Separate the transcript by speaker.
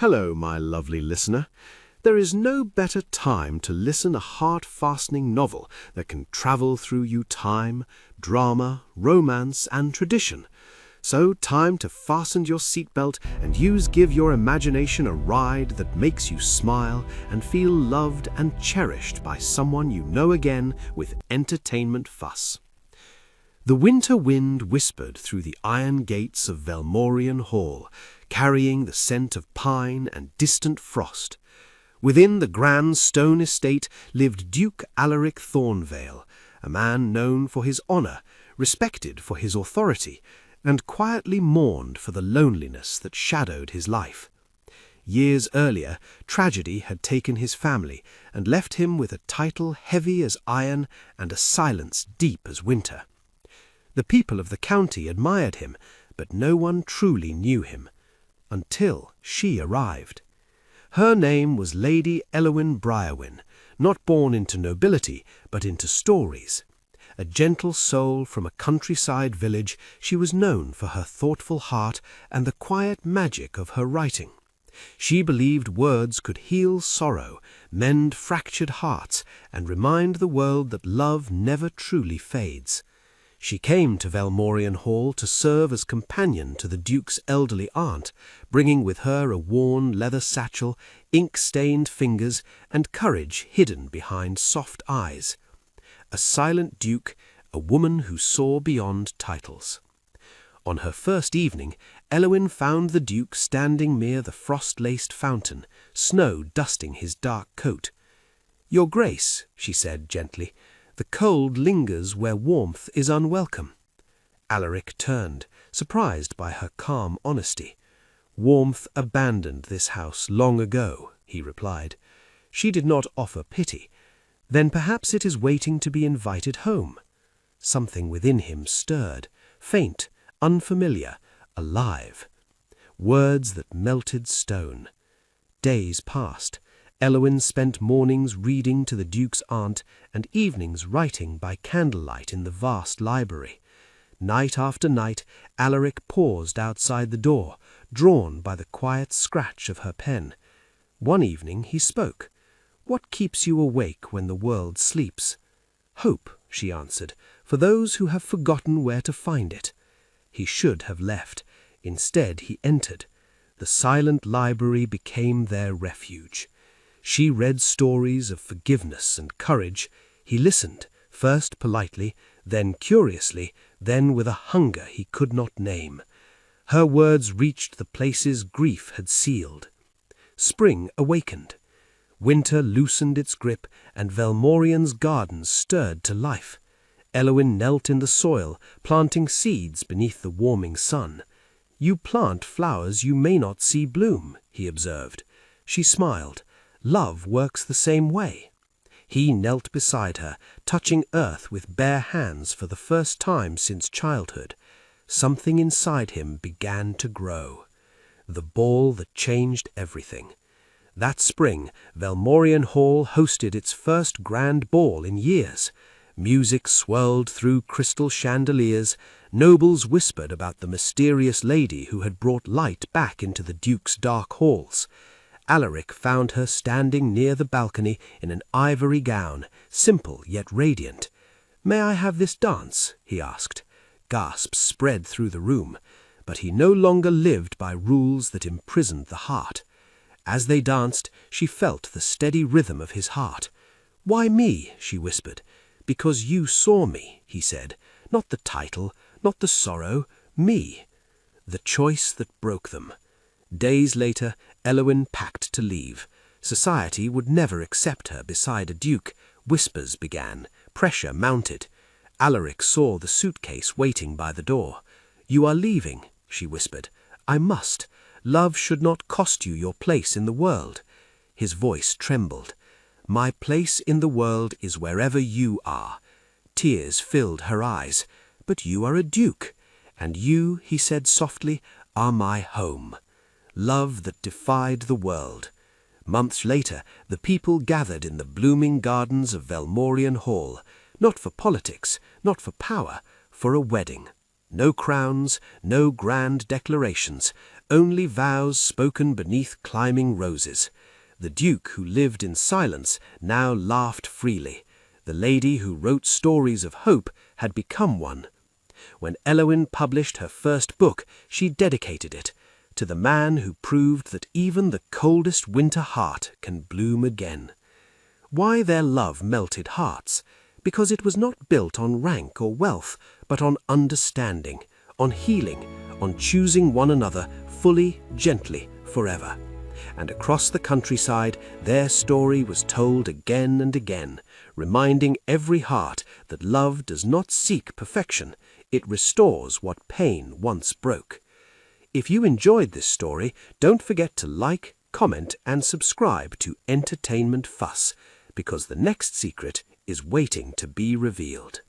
Speaker 1: Hello, my lovely listener. There is no better time to listen a heart-fastening novel that can travel through you time, drama, romance, and tradition. So time to fasten your seatbelt and give your imagination a ride that makes you smile and feel loved and cherished by someone you know again with entertainment fuss. The winter wind whispered through the iron gates of Velmorian Hall, carrying the scent of pine and distant frost. Within the grand stone estate lived Duke Alaric Thornvale, a man known for his honour, respected for his authority, and quietly mourned for the loneliness that shadowed his life. Years earlier, tragedy had taken his family and left him with a title heavy as iron and a silence deep as winter. The people of the county admired him, but no one truly knew him, until she arrived. Her name was Lady Elowyn Briarwyn, not born into nobility, but into stories. A gentle soul from a countryside village, she was known for her thoughtful heart and the quiet magic of her writing. She believed words could heal sorrow, mend fractured hearts, and remind the world that love never truly fades. She came to Velmorian Hall to serve as companion to the Duke's elderly aunt, bringing with her a worn leather satchel, ink-stained fingers, and courage hidden behind soft eyes. A silent Duke, a woman who saw beyond titles. On her first evening, Elowyn found the Duke standing near the frost-laced fountain, snow dusting his dark coat. "Your Grace," she said gently, "the cold lingers where warmth is unwelcome." Alaric turned, surprised by her calm honesty. "Warmth abandoned this house long ago," he replied. She did not offer pity. "Then perhaps it is waiting to be invited home." Something within him stirred, faint, unfamiliar, alive. Words that melted stone. Days passed. Elowyn spent mornings reading to the Duke's aunt and evenings writing by candlelight in the vast library. Night after night, Alaric paused outside the door, drawn by the quiet scratch of her pen. One evening he spoke. "What keeps you awake when the world sleeps?" "Hope," she answered, "for those who have forgotten where to find it." He should have left. Instead he entered. The silent library became their refuge. She read stories of forgiveness and courage. He listened, first politely, then curiously, then with a hunger he could not name. Her words reached the places grief had sealed. Spring awakened. Winter loosened its grip, and Velmorian's gardens stirred to life. Elowyn knelt in the soil, planting seeds beneath the warming sun. "You plant flowers you may not see bloom," he observed. She smiled. "Love works the same way." He knelt beside her, touching earth with bare hands for the first time since childhood. Something inside him began to grow. The ball that changed everything. That spring, Velmorian Hall hosted its first grand ball in years. Music swirled through crystal chandeliers. Nobles whispered about the mysterious lady who had brought light back into the Duke's dark halls. Alaric found her standing near the balcony in an ivory gown, simple yet radiant. "May I have this dance?" he asked. Gasps spread through the room, but he no longer lived by rules that imprisoned the heart. As they danced, she felt the steady rhythm of his heart. "Why me?" she whispered. "Because you saw me," he said. "Not the title, not the sorrow, me." The choice that broke them. Days later, Elowyn packed to leave. Society would never accept her beside a duke. Whispers began. Pressure mounted. Alaric saw the suitcase waiting by the door. "You are leaving," she whispered. "I must. Love should not cost you your place in the world." His voice trembled. "My place in the world is wherever you are." Tears filled her eyes. "But you are a duke." "And you," he said softly, "are my home." Love that defied the world. Months later, the people gathered in the blooming gardens of Velmorian Hall, not for politics, not for power, for a wedding. No crowns, no grand declarations, only vows spoken beneath climbing roses. The Duke who lived in silence now laughed freely. The lady who wrote stories of hope had become one. When Elowyn published her first book, she dedicated it to the man who proved that even the coldest winter heart can bloom again. Why their love melted hearts? Because it was not built on rank or wealth, but on understanding, on healing, on choosing one another fully, gently, forever. And across the countryside, their story was told again and again, reminding every heart that love does not seek perfection, it restores what pain once broke. If you enjoyed this story, don't forget to like, comment, and subscribe to Entertainment Fuss, because the next secret is waiting to be revealed.